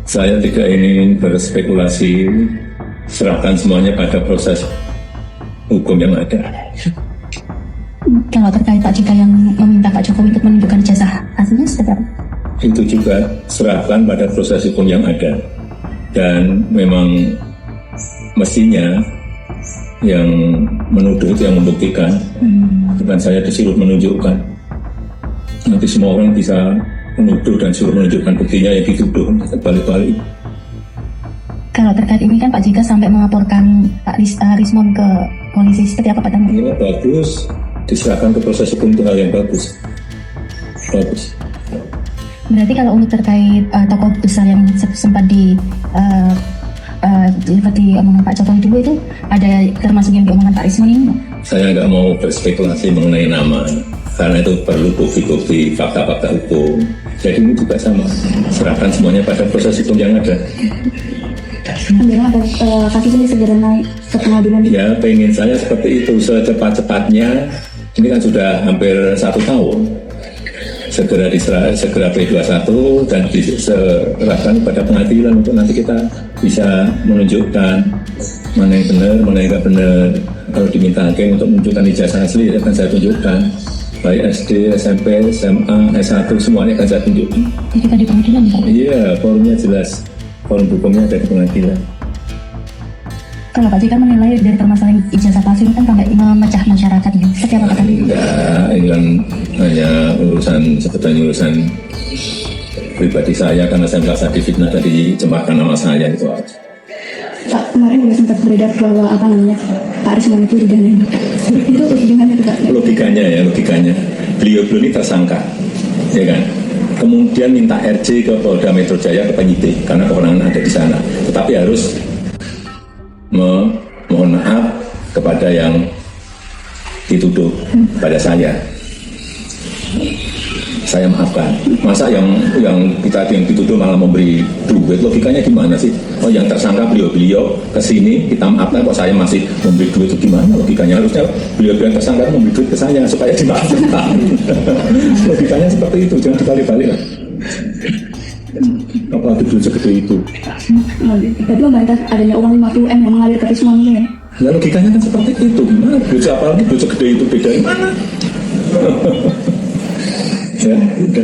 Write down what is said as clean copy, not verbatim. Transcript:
Saya tidak ingin berspekulasi, serahkan semuanya pada proses hukum yang ada. Kalau terkait Pak JK yang meminta Pak Jokowi untuk menunjukkan ijazah aslinya seperti apa? Itu juga serahkan pada proses hukum yang ada. Dan memang mestinya yang menuduh itu yang membuktikan, bukan saya disuruh menunjukkan. Nanti semua orang bisa menuduh dan suruh menunjukkan buktinya yang dituduh, balik-balik. Kalau terkait ini kan Pak JK sampai melaporkan Pak Rismon ke polisi, seperti apa Pak Damar? Ini bagus, diserahkan ke proses hukum itu hal yang bagus. Bagus. Berarti kalau untuk terkait tokoh besar yang sempat diomongkan Pak Jokowi dulu itu ada termasuk yang diomongkan Pak Rismon ini? Saya nggak mau berspekulasi mengenai nama, karena itu perlu bukti-bukti, fakta-fakta hukum. Jadi ini juga sama, serahkan semuanya pada proses hukum yang ada. Memang ada kasus ini segera naik ke pengadilan. Ya, pengen saya seperti itu, secepat-cepatnya. Ini kan sudah hampir 1 tahun. Segera P21 dan diserahkan pada pengadilan untuk nanti kita bisa menunjukkan mana yang benar, mana yang tidak benar. Kalau diminta hakim untuk menunjukkan ijazah asli, akan saya tunjukkan. Baik SD, SMP, SMA, S1, semuanya akan saya tunjukkan. Jadi tadi pengadilan Pak? Iya, forumnya jelas. Forum hukumnya ada di pengadilan. Kalau Pak JK menilai dari permasalahan ijazah palsu ini kan sampai memecah masyarakat ini, seperti apa Pak? Enggak, ini kan hanya sebetulnya urusan pribadi saya, karena saya merasa difitnah tadi, cemakan nama saya itu. Pak, kemarin juga sempat beredar bahwa Pak Rismon itu didana. Itu gimana itu Pak? Logikanya beliau ini tersangka, ya kan? Kemudian minta RJ ke Polda Metro Jaya, ke penyidik, karena kewenangan ada di sana. Tetapi harus mohon maaf kepada yang dituduh pada saya. Saya maafkan. Masa yang dituduh malah memberi duit, logikanya gimana sih? Oh, yang tersangka beliau kesini, kita maafkan, kok saya masih memberi duit, itu gimana logikanya? Harusnya beliau yang tersangka memberi duit ke saya supaya dimaafkan. Logikanya seperti itu, jangan dibalik-balik lah. Apalagi duit segede itu. Tadi membantah adanya uang 50M yang mengalir ke Rismon ini ya? Nah, logikanya kan seperti itu. Gimana? Duit apalagi duit segede itu, beda di mana? Ya, udah